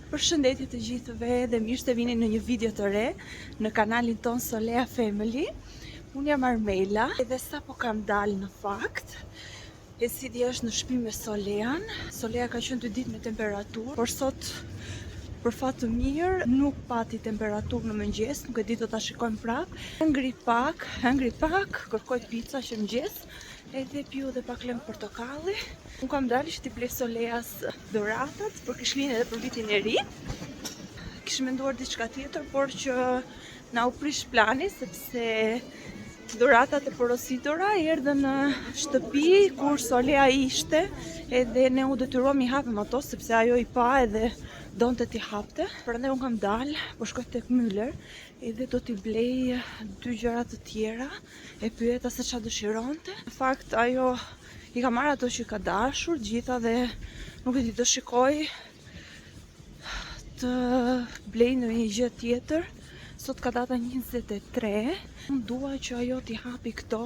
Përshëndetje të gjithëve dhe mirë se vini në një video të re në kanalin ton Solea Family. Unë jam Armela edhe sa po kam dalë në fakt. E si di është në shtëpi me Solean. Solea ka qenë 2 ditë me temperaturë, por sot për fat të mirë nuk pati temperaturë në mëngjes, nuk e di do ta shikojmë prap. Hëngri pak, kërkoj pica që mëngjes. Edhe piu dhe pak lëng portokalli. Unë kam dalë që t'i blej Soleas dhuratat për Krishtlindjen edhe për vitin e ri. Kishë menduar diçka tjetër, por që na u prish plani sepse dhuratat e porositura erdhën në shtëpi kur Solea ishte, edhe ne u detyruam i hapim ato sepse ajo i pa edhe donte t'i hapte. Prandaj unë kam dalë, po shkoj tek Müller, edhe do t'i blej 2 gjëra të tjera, e pyeta se çfarë dëshironte. Në fakt ajo i ka marrë ato që ka dashur gjitha dhe nuk e di, do shikoj të blej në një gjë tjetër. Sot ka data 23. Unë dua që ajo t'i hapi këto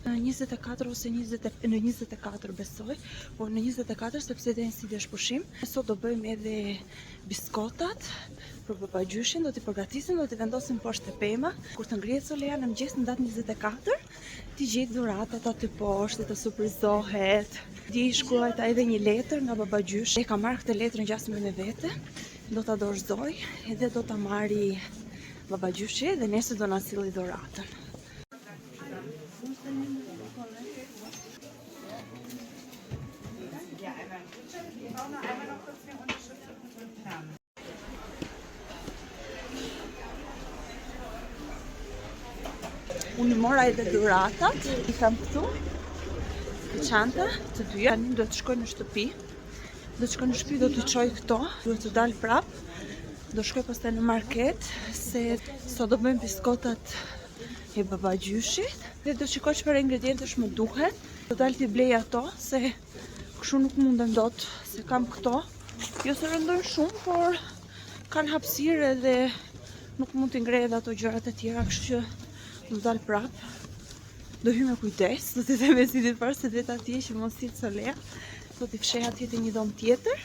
në 24 ose në 24 besoj, por në 24 sepse dhe si dhe shpushim. Sot do bëjmë edhe biskotat për babagjyshin, do t'i përgatisim, do t'i vendosim poshtë te pema. Kur të ngrihet Solea në mëngjes në datën 24, t'i gjej dhuratat aty poshtë, të surprizohet. Di shkruajta edhe një letër nga babagjyshi. E ka marrë këtë letër ngjasme me vete, do ta dorëzoj edhe do ta marri babagjyshi dhe nesër do na silli dhuratën. Unë mora edhe dhuratat, i kam këtu, në çanta, të dyja. Tani do të shkoj në shtëpi, do t'i çoj këto, duhet të dal prap. Do shkoj pastaj në market, se sot do bëjmë biskotat e babagjyshit. Dhe do shikoj çfarë ingredientesh më duhet. Do dal t'i blej ato, se kështu nuk mundem dot, se kam këto. Jo se rëndojnë shumë, por kanë hapësirë edhe nuk mund t'i ngrej edhe ato gjërat e tjera, kështu që do dal prap. Do hy me kujdes, do t'i them si ditë parë se vet atje që mos sill Solea. Do t'i fsheh atje te një dom tjetër.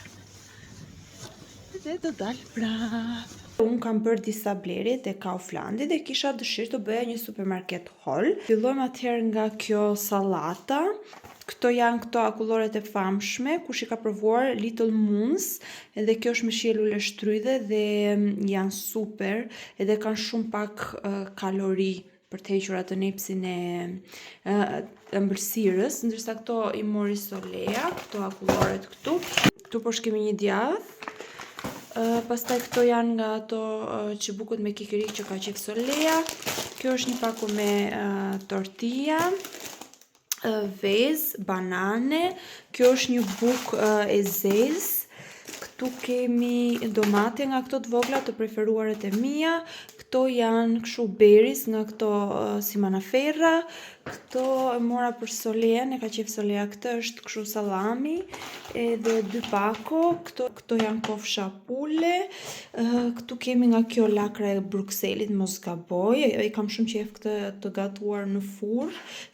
Dhe do dal prap. Unë kam bërë disa blerje te Kauflandi dhe kisha dëshirë të bëja një supermarket haul. Fillojmë atëherë nga kjo sallata. Këto janë këto akulloret e famshme, kush i ka provuar Little Moons, edhe kjo është me shielule shtrydhe dhe janë super, edhe kanë shumë pak kalori për të hequr atë nepsin e ëmbëlsirës, ndërsa këto i mori Solea, këto akulloret këtu. Këtu po shkemi një djath. Pastaj këto janë nga ato çibukut me kikirik që ka qef Solea. Kjo është një paku me tortilla, vezë, banane. Kjo është një bukë e zezë. Këtu kemi domate nga këto të vogla, të preferuaret e mia. Këto janë kështu berries nga këto si manaferra. Këto e mora për Solean, e ka qef Solea këtë, është kështu sallami, edhe 2 pako. Këto janë kofsha pule. Këtu kemi nga kjo lakra e Bruxellit, mos gaboj. I kam shumë qef këtë të gatuar në furr.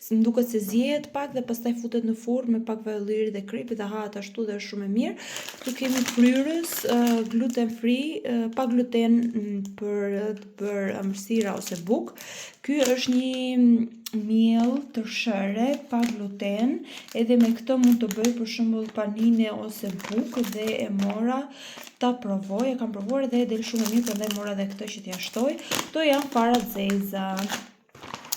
Më duket se zihet pak dhe pastaj futet në furr me pak vaj ulliri dhe kripi dhe hahet ashtu dhe është shumë e mirë. Këtu kemi fryrës gluten free, pa gluten për të bërë ëmbëlsira ose bukë. Ky është një miell të shëre pa gluten, edhe me këtë mund të bëj për shembull panine ose bukë dhe e mora ta provoj. E kam provuar dhe e del shumë e mirë, prandaj mora edhe këtë që t'ia shtoj. Këto janë fara zeza.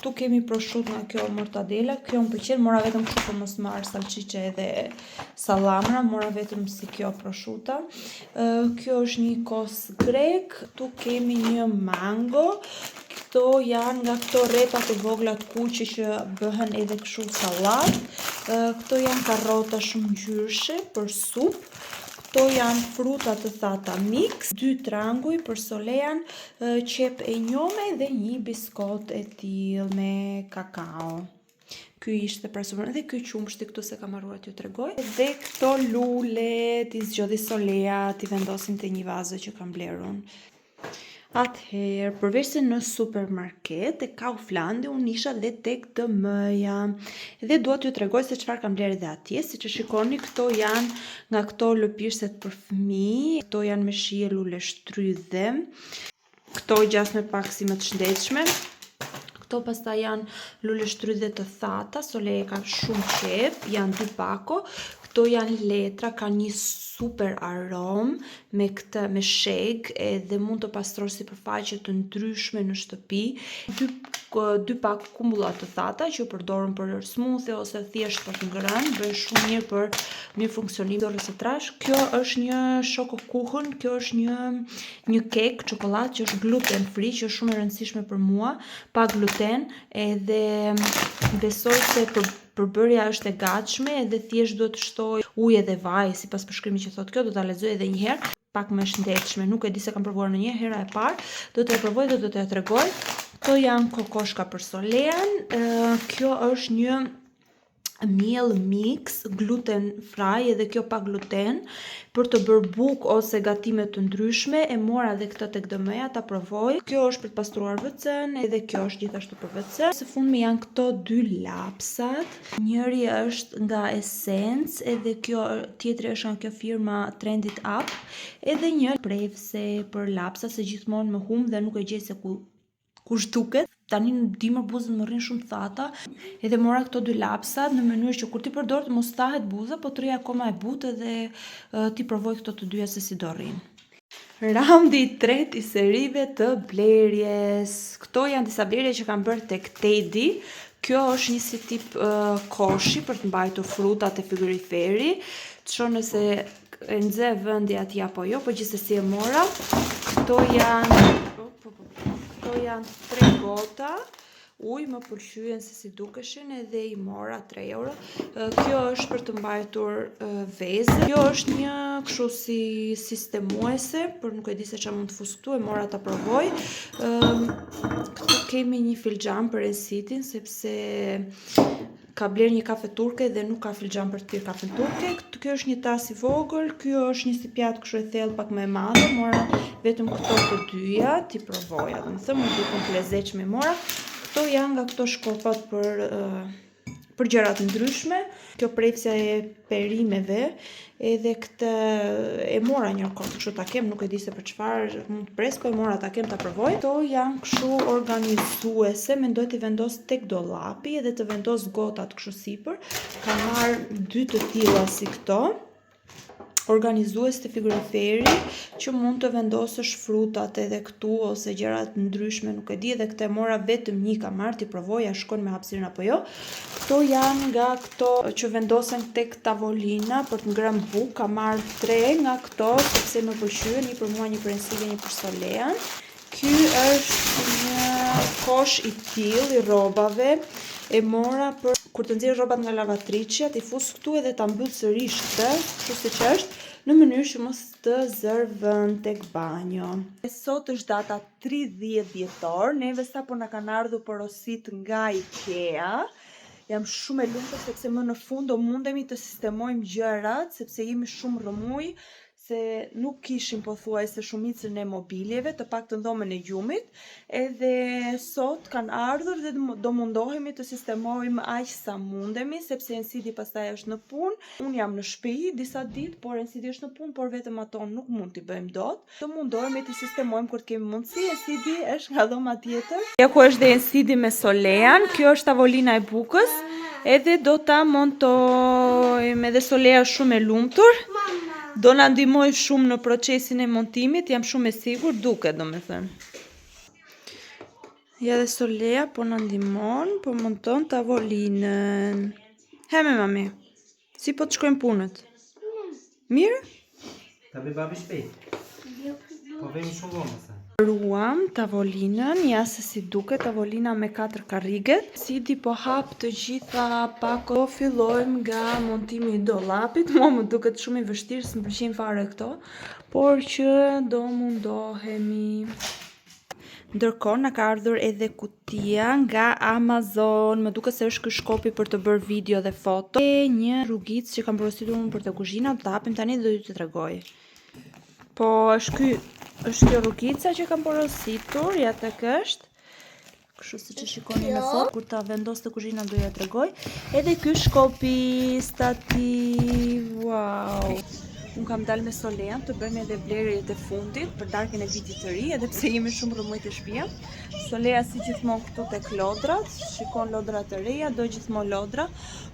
Tu kemi prosciutto nga kjo mortadela, kjo më pëlqen, mora vetëm kështu për mos marr salcice edhe sallamra, mora vetëm si kjo prosciutta. Kjo është një kos grek, tu kemi një mango. Këto janë nga këto rrepa të vogla të kuqe që bëhen edhe kështu sallat. Këto janë karrota shumë ngjyrshe për supë. Këto janë fruta të thata mix, 2 tranguj për Solean, qep e njome dhe një biskot e tillë me kakao. Ky ishte pra super, dhe ky qumshti këtu se kam harruar t'ju tregoj. Dhe këto lule t'i zgjodhi Solea, t'i vendosim te një vazë që kam blerur unë. Atëherë, përveç se në supermarket e Kauflandi unë isha dhe tek DM-ja. Dhe dua t'ju tregoj se çfarë kam blerë dhe atje. Siç e shikoni, këto janë nga këto lëpirset për fëmijë. Këto janë me shije lule shtrydhe. Këto gjasme pak si më të shëndetshme. Këto pastaj janë lule shtrydhe të thata, Soleja ka shumë qef, janë 2 pako. Këto janë letra, ka një super aromë me sheg edhe mund të pastroj sipërfaqe të ndryshme në shtëpi. 2 pak kumullat të thata që përdorën për smoothie ose thjesht për të ngrënë, bën shumë mirë për mirë funksionim dorës së trash. Kjo është një shokokuchen, kjo është një kek çokoladë që është gluten free, që është shumë e rëndësishme për mua, pa gluten, edhe besoj se përbërja është e gatshme edhe thjesht duhet të shtoj ujë dhe vaj, sipas përshkrimit që thotë kjo, do ta lexoj edhe një herë, pak më shëndetshme. Nuk e di se kam provuar në një herë e parë, do t'ja provoj dhe do t'ja tregoj. Këto janë kokoshka për Solean. Kjo është një miell mix gluten free edhe kjo pa gluten për të bërë bukë ose gatime të ndryshme. E mora edhe këtë tek DM-ja ta provoj. Kjo është për të pastruar WC-n edhe kjo është gjithashtu për WC. Së fundmi janë këto 2 lapsat. Njëri është nga Essence edhe kjo tjetri është nga kjo firma Trend It Up. Edhe një prefse për lapsa se gjithmonë më humb dhe nuk e gjej se kush duket. Tani në dimër buzën më rrin shumë thata. Edhe mora këto 2 lapsat në mënyrë që kur ti përdor të mos thahet buza, po të rri akoma e butë dhe ti provoj këto të dyja se si do rrin. Raundi i tretë i serive të blerjes. Këto janë disa blerje që kam bërë tek Teddy. Kjo është një si tip koshi për të mbajtur frutat e frigoriferi. Të shoh nëse e nxe vendi aty apo jo, po gjithsesi e mora. Këto janë 3 gota ujë, më pëlqyen se si dukeshin edhe i mora 3 euro. Kjo është për të mbajtur vezë. Kjo është një kështu si sistemuese, por nuk e di se çfarë mund të fus këtu, e mora ta provoj. Këtu kemi një filxhan për Ensitin sepse ka bler një kafe turke dhe nuk ka filxhan për të pirë kafen turke. Kjo është një tas i vogël, kjo është një si pjatë kështu e thellë pak më e madhe. Mora vetëm këto të dyja, ti provoja. Domethënë më dukon të lezetshme mora. Këto janë nga këto shkopat për gjëra të ndryshme. Kjo prefsja e perimeve, edhe këtë e mora një kohë, kështu ta kem, nuk e di se për çfarë mund të pres, po e mora ta kem ta provoj. Këto janë kështu organizuese, mendoj të vendos tek dollapi edhe të vendos gotat kështu sipër. Kam marrë 2 të tilla si këto. Organizues të frigoriferi që mund të vendosësh frutat edhe këtu ose gjëra të ndryshme, nuk e di, edhe këtë mora vetëm një kam marrë, ti provoja, shkon me hapësirën apo jo. Këto janë nga këto që vendosen tek tavolina për të ngrënë bukë, kam marrë 3 nga këto sepse më pëlqyen, një për mua, një për Ensilje, një për Solean. Ky është një kosh i tillë i rrobave. E mora për kur të nxjerr rrobat nga lavatriçja, ti fus këtu edhe ta mbyll sërish këtë, kështu siç është, në mënyrë që mos të zër vend tek banjo. Sot është data 30 dhjetor, neve sapo na kanë ardhur porosit nga IKEA. Jam shumë e lumtur sepse më në fund do mundemi të sistemojmë gjërat, sepse jemi shumë rrëmuj, se nuk kishim pothuajse shumicën e mobiljeve, të paktën dhomën e gjumit, edhe sot kanë ardhur dhe do mundohemi të sistemojmë aq sa mundemi, sepse Ensidi pastaj është në punë, unë jam në shtëpi disa ditë, por Ensidi është në punë, por vetëm ato nuk mund t'i bëjmë dot. Do mundohemi të sistemojmë kur kemi mundësi. Ensidi është nga dhoma tjetër. Ja ku është dhe Ensidi me Solean, kjo është tavolina e bukës, edhe do ta montojmë, edhe Solea është shumë e lumtur. Do na ndihmoj shumë në procesin e montimit, jam shumë e sigurt, duket domethënë. Ja dhe Solea po na ndihmon, po monton tavolinën. Heme mami, si po të shkojnë punët? Mirë? Ta bëj babi shpejt. Po vemi shumë vonë sa. Ruam tavolinën, ja se si duket tavolina me 4 karriget. Sidi po hap të gjitha pako. Fillojmë nga montimi i dollapit. Mua më duket shumë i vështirë, s'më pëlqejnë fare këto, por që do mundohemi. Ndërkohë na ka ardhur edhe kutia nga Amazon. Më duket se është ky shkopi për të bërë video dhe foto. E një rrugicë që kam porositur unë për të kuzhina, do ta hapim tani dhe do t'ju tregoj. Po është ky Është kjo rrugica që kam porositur, ja tek është. Kështu si që shikoni në foto, kur ta vendos të kuzhina do ja tregoj. Edhe ky shkopi stativ, wow. Unë kam dalë me Solean të bëjmë edhe blerjet e fundit për darkën e vitit të ri, edhe pse jemi shumë rrëmujt e shtëpia. Solea si gjithmonë këtu tek lodrat, shikon lodra të reja, do gjithmonë lodra,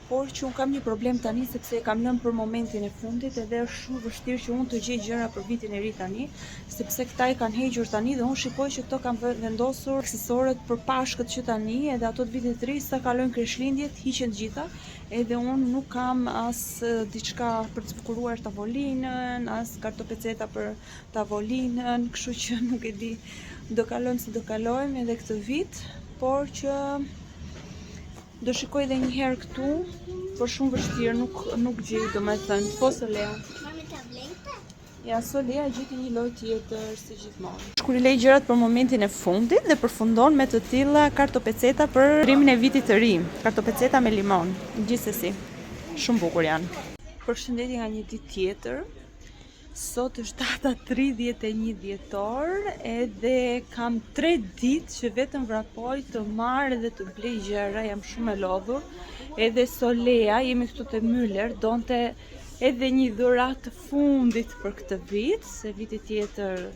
por që unë kam një problem tani sepse e kam lënë për momentin e fundit edhe është shumë vështirë që unë të gjej gjëra për vitin e ri tani, sepse këta i kanë hequr tani dhe unë shikoj që këto kanë vendosur aksesorët për Pashkët që tani edhe ato të vitit të ri sa kalojnë Krishtlindjet, hiqen të gjitha. Edhe unë nuk kam as diçka për të zbukuruar tavolinën, as kartopeceta për tavolinën, kështu që nuk e di, do kalojmë si do kalojmë edhe këtë vit, por që do shikoj edhe një herë këtu, por shumë vështirë, nuk gjej, domethënë, po Solea. Ja, Solea gjeti një lojë tjetër si gjithmonë. Kur i lej gjërat për momentin e fundit dhe përfundon me të tilla kartopeceta për rimin e vitit të ri. Kartopeceta me limon, gjithsesi. Shumë bukur janë. Përshëndetje nga një ditë tjetër. Sot është data 31 dhjetor edhe kam 3 ditë që vetëm vrapoj të marrë dhe të blej gjëra, jam shumë e lodhur. Edhe Solea, jemi këtu te Müller, donte edhe një dhuratë të fundit për këtë vit, se viti tjetër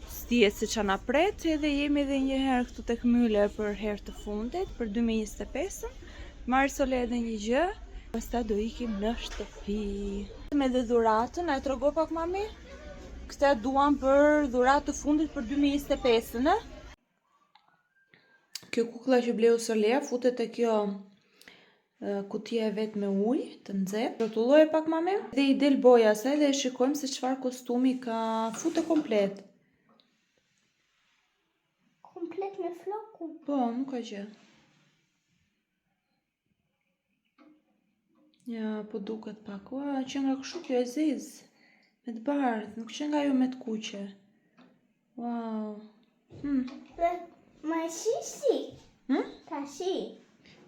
s'dihet se çana pret, edhe jemi edhe një herë këtu tek Müller për herë të fundit, për 2025. Marr Solea edhe një gjë, pastaj do ikim në shtëpi. Me dhe dhuratën, a e trego pak mami? Këta duam për dhuratë të fundit për 2025, në? Kjo kuklla që bleu Solea futet te kjo kutia e vet me ujë të nxehtë. Rrotulloje pak mami dhe i del boja asaj dhe e shikojmë se çfarë kostumi ka. Fute komplet. Komplet me flokun? Po, nuk ka gjë. Ja, po duket pak. Ua, që nga kështu kjo e zezë. Me të bardhë, nuk që nga ju me të kuqe. Wow. Ma shi? Ta shi?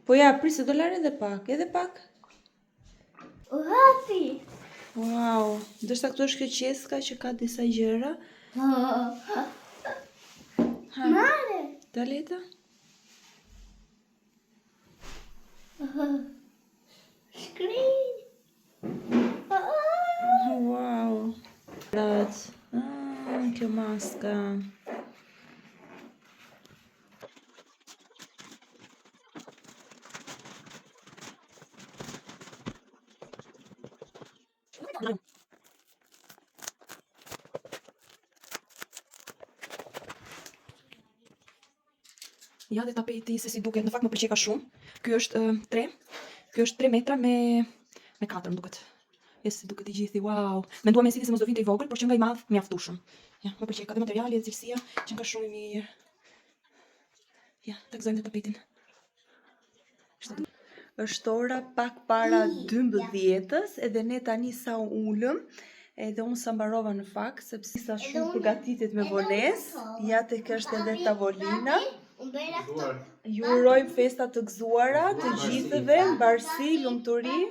Po ja, prisë, do larë edhe pak. U hapi! Wow, ndërsa këtu është kjo qeska që ka disa gjëra. Mare! Daleta? Shkri! Wow. Kjo maska. Ja dhe tapeti se si duket, në fakt më pëlqej ka shumë. Ky është 3 metra me 4 më duket. Jesë si duket i gjithi, wow. Menduam se mos do vinte i vogël, por që nga i madh mjaftueshëm. Ja, më pëlqej, ka dhe materiali dhe cilësia që nga shumë i mirë. Ja, ta gëzojmë tapetin. Është ora pak para 12-s, edhe ne tani sa u ulëm, edhe unë sa mbarova në fakt, sepse sa shumë përgatitet me vonesë. Ja tek është edhe tavolina. Ju urojmë festa të gëzuara të gjithëve, mbarësi, lumturi,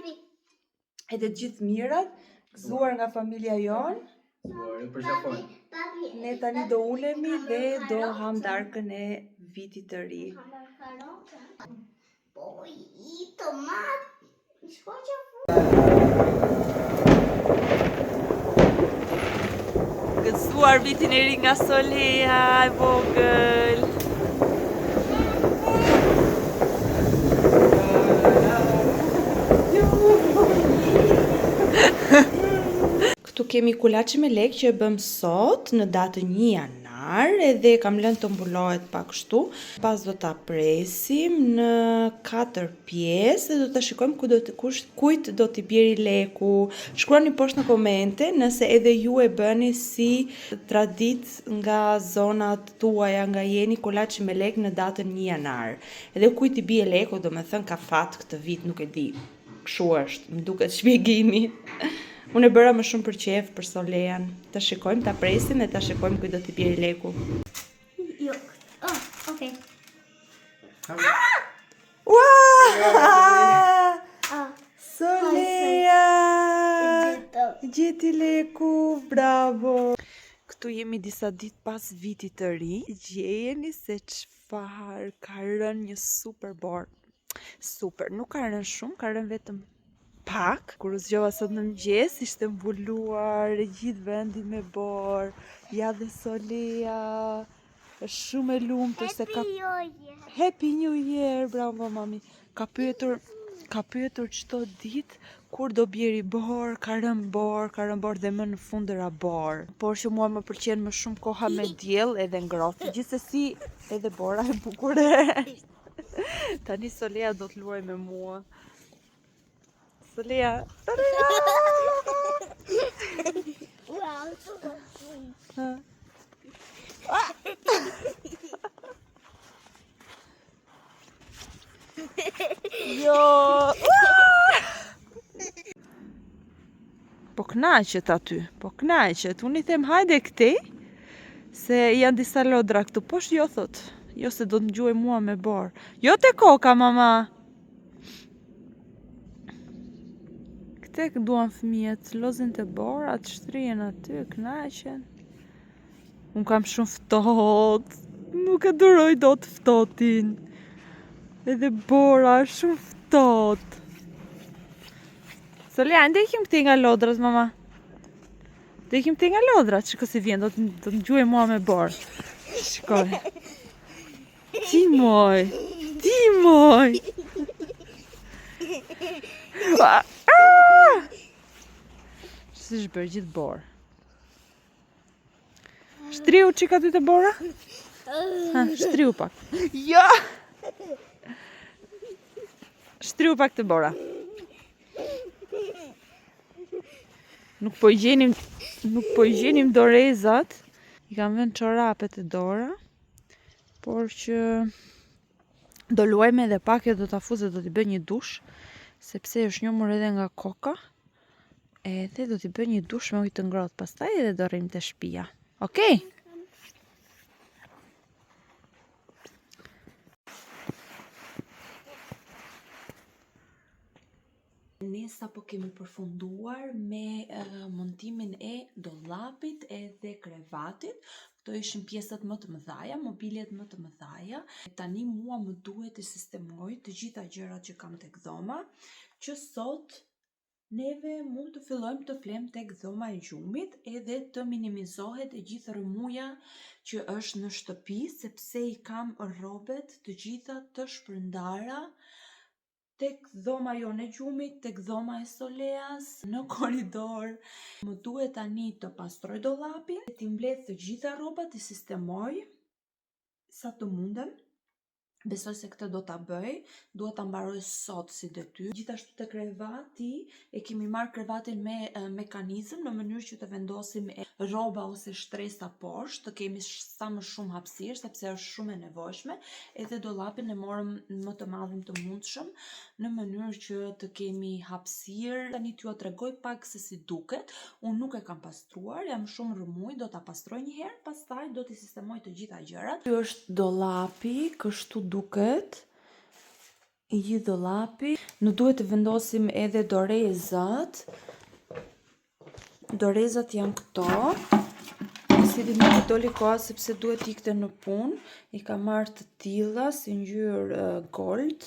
edhe të gjithë mirat, gëzuar nga familja jonë. Ne tani do ulemi dhe do ham darkën e vitit të ri. Po i tomat. Gëzuar vitin e ri nga Solea e vogël. Këtu kemi kulaçi me lek që e bëm sot në datën 1 janar, edhe kam lënë të mbulohet pak kështu. Pas do ta presim në 4 pjesë dhe do ta shikojmë kujt do t'i bjeri leku. Shkruani poshtë në komente nëse edhe ju e bëni si traditë nga zonat tuaja, nga jeni kulaçi me lek në datën 1 janar. Edhe kujt i bie leku, domethënë ka fat këtë vit, nuk e di. Kështu është, më duket shpjegimi. Unë e bëra më shumë për qef, për Solean. Ta shikojmë, ta presim dhe ta shikojmë kujt do t'i bjeri leku. Jo. Oh, okay. Ua! Solea! Gjeti leku, bravo! Këtu jemi disa ditë pas vitit të ri. Gjejeni se çfarë ka rënë një super bar. Super, nuk ka rënë shumë, ka rënë vetëm pak. Kur u zgjova sot në mëngjes, ishte mbuluar gjithë vendi me bar. Ja dhe Solea është shumë e lumtur se ka Happy New Year, bravo mami. Ka pyetur çdo ditë kur do bjeri bar, ka rënë bar dhe më në fundera bar. Por që mua më pëlqen më shumë koha me diell edhe ngrohtë. Gjithsesi edhe bora e bukur. Tani Solea do të luaj me mua. Solea. Jo. Po knaqet aty, po knaqet. Unë I them hajde këtej, se janë disa lodra këtu poshtë, jo thot. Jo se do të më gjuaj mua me bar. Jo te koka, mama. Këte duan fëmijët, lozin të borat, shtrihen aty, knaqen. Unë kam shumë ftohtë, nuk e duroj dot ftohtin. Edhe bora, shumë ftohtë. Solea, ndë ikim këti nga lodrat, mama. Do ikim këti nga lodrat, shiko si vjen, do të më gjuaj mua me bar. Shikoj. Ti moj. Si shbër gjithë bar. Shtriu qika ty të bora? Shtriu pak. Ja! Shtriu pak të bora. Nuk po I gjenim dorezat. I kam vënë çorapet e dora. Por që do luajme edhe pak e do ta fuz dhe do t'i bëj një dush, sepse është njomur edhe nga koka. Edhe do t'i bëj një dush me ujë të ngrohtë pastaj edhe do rrim te shtëpia. Okej? Ne sapo kemi përfunduar me montimin e dollapit edhe krevatit. Këto ishin pjesët më të mëdhaja, mobiljet më të mëdhaja. Tani mua më duhet të sistemoj të gjitha gjërat që kam tek dhoma, që sot neve mund të fillojmë të flem tek dhoma e gjumit edhe të minimizohet e gjithë rëmuja që është në shtëpi, sepse I kam rrobet të gjitha të shpërndara tek dhoma jone gjumit, tek dhoma e Soleas, në korridor. Më duhet tani të pastroj dollapin, t'i mbledh të gjitha rrobat, t'i sistemoj sa të mundem. Besoj se këtë do ta bëj, duhet ta mbaroj sot si detyrë. Gjithashtu te krevati, e kemi marrë krevatin me mekanizëm në mënyrë që të vendosim rroba ose shtresa poshtë, të kemi sa më shumë hapësirë, sepse është shumë e nevojshme, edhe dollapin e morëm më të madhin të mundshëm, në mënyrë që të kemi hapësirë. Tani t'ju tregoj pak se si duket. Unë nuk e kam pastruar, jam shumë rëmuj, do ta pastroj një herë, pastaj do t'i sistemoj të gjitha gjërat. Ky është dollapi, kështu duket I gjithë dollapi. Në duhet të vendosim edhe dorezat. Dorezat janë këto. Si di nuk I doli koha sepse duhet ikte në punë. I kam marrë të tilla si ngjyrë gold.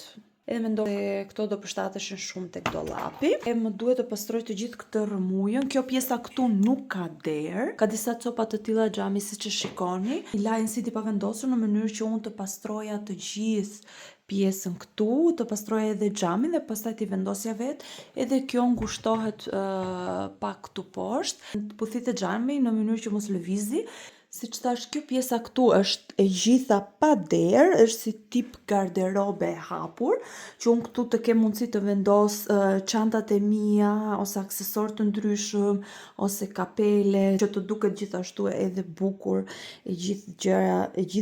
Edhe mendoj se këto do përshtateshin shumë tek dollapi. E më duhet të pastroj të gjithë këtë rrëmujën. Kjo pjesa këtu nuk ka derë. Ka disa copa të tilla xhami siç e shikoni. I lajnë si t'i pavendosur në mënyrë që unë të pastroja të gjithë pjesën këtu, të pastroja edhe xhamin dhe pastaj t'i vendosja vetë. Edhe kjo ngushtohet pak këtu poshtë. Puthit e xhami në mënyrë që mos lëvizi. Siç thash, kjo pjesa këtu është e gjitha pa derë, është si tip garderobe e hapur, që unë këtu të kem mundësi të vendos çantat e mia, ose aksesorë të ndryshëm, ose kapele, që të duket gjithashtu edhe bukur e gjithë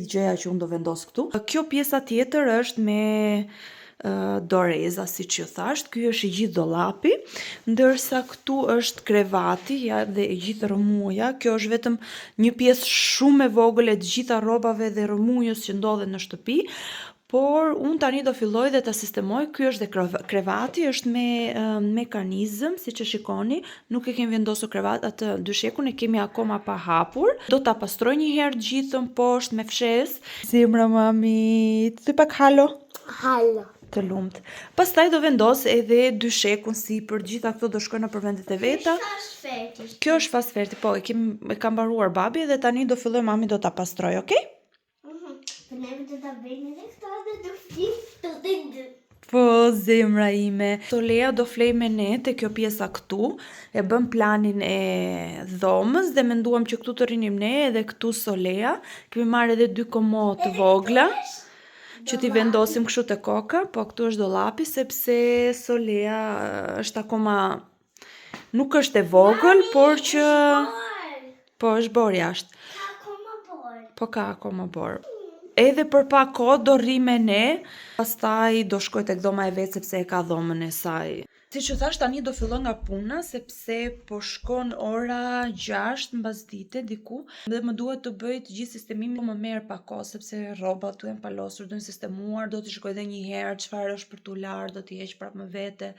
gjëja që unë do vendos këtu. Kjo pjesa tjetër është me doreza, si që thasht. Ky është I gjithë dollapi, ndërsa këtu është krevati, ja dhe e gjithë rëmuja. Kjo është vetëm një pjesë shumë e vogël e të gjitha rrobave dhe rëmujës që ndodhen në shtëpi, por unë tani do filloj dhe ta sistemoj. Ky është dhe krevati, është me mekanizëm, siç e shikoni, nuk e kemi vendosur atë dyshekun, e kemi akoma pa hapur. Do ta pastroj një herë gjithën poshtë me fshes. Zemra mami, thuaj pak halo. Halo. Të lumt. Pastaj do vendos edhe dyshekun sipër, gjitha këto do shkojnë nëpër vendet e veta. Kjo është fast ferti, po, e ka mbaruar babi dhe tani do filloj mami do ta pastroj, okay? Po neve do ta bëjmë edhe këto dhe do flim të dy. Po, zemra ime. Solea do flej me ne te kjo pjesa këtu, e bëm planin e dhomës dhe menduam që këtu të rinim ne edhe këtu Solea. Kemi marrë edhe 2 komodë të vogla që t'i vendosim kështu te koka, po këtu është dollapi sepse Solea është akoma nuk është e vogël, por që po është bor jashtë. Po ka akoma bor. Edhe për pak kohë do rri me ne, pastaj do shkoj tek dhoma e vet sepse e ka dhomën e saj. Siç u thash, tani do filloj nga puna sepse po shkon ora 6 mbasdite diku dhe më duhet të bëj të gjithë sistemimin, më merr pak kohë sepse rrobat tu janë palosur, do të sistemuar, do të shkoj edhe një herë çfarë është për tu lar, do t'i heq prapë me vete.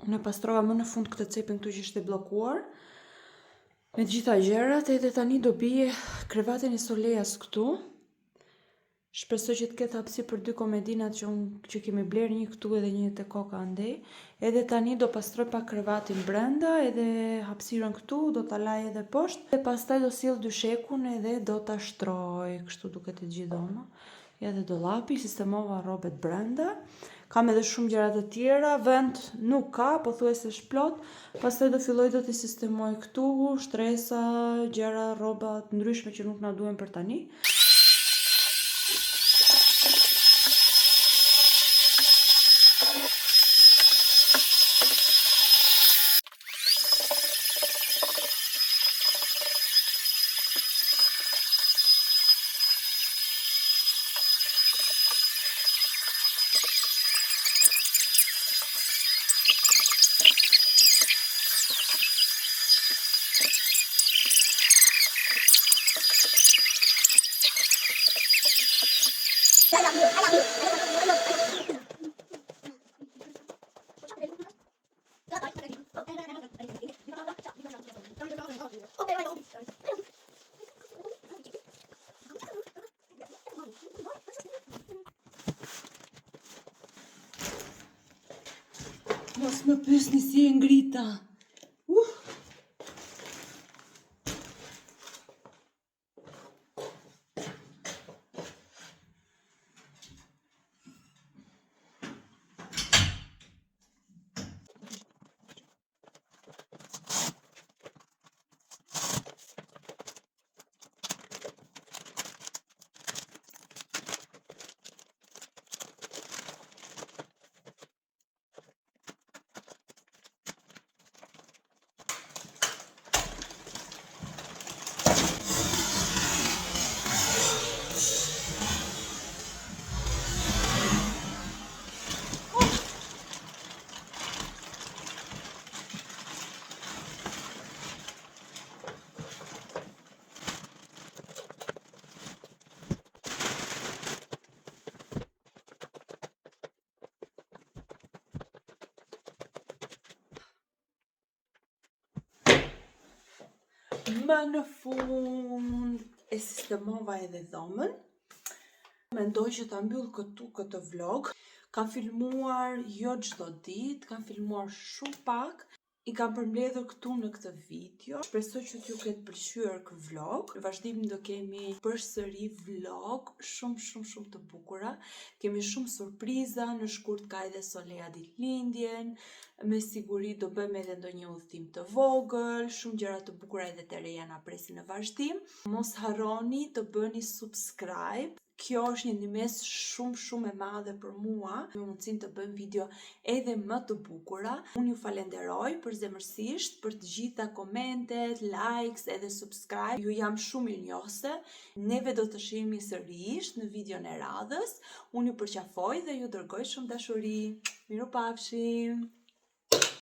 Unë e pastrova më në fund këtë cepin këtu që ishte bllokuar me të gjitha gjërat, edhe tani do bie krevatin e Soleas këtu. Shpresoj që të ketë hapësirë për 2 komedinat që kemi bler, një këtu edhe një te koka andej. Edhe tani do pastroj pak krevatin brenda, edhe hapësirën këtu, do ta laj edhe poshtë. Dhe pastaj do sjell dyshekun edhe do ta shtroj, kështu duket e gjithë dhoma. Ja dhe dollapi, sistemova rrobet brenda. Kam edhe shumë gjëra të tjera, vend nuk ka, pothuajse është plot. Pastaj do filloj do t'i sistemoj këtu, shtresa, gjëra, rroba të ndryshme që nuk na duhen për tani. Mos më pyesni si e ngrita. Më në fund e sistemova edhe dhomën. Mendoj që ta mbyll këtu këtë vlog. Kam filmuar jo çdo ditë, kam filmuar shumë pak. I kam përmbledhur këtu në këtë video. Shpresoj që t'ju ketë pëlqyer ky vlog. Në vazhdim do kemi përsëri vlog shumë të bukura. Kemi shumë surpriza, në shkurt ka edhe Solea ditëlindjen. Me siguri do bëjmë edhe ndonjë udhëtim të vogël, shumë gjëra të bukura edhe të reja na presin në vazhdim. Mos harroni të bëni subscribe. Kjo është një ndihmë shumë e madhe për mua, me mundësinë të bëjmë video edhe më të bukura. Unë ju falenderoj përzemërsisht për të gjitha komentet, likes edhe subscribe. Ju jam shumë mirënjohëse. Neve do të shihemi sërish në videon e radhës. Unë ju përqafoj dhe ju dërgoj shumë dashuri. Mirupafshim.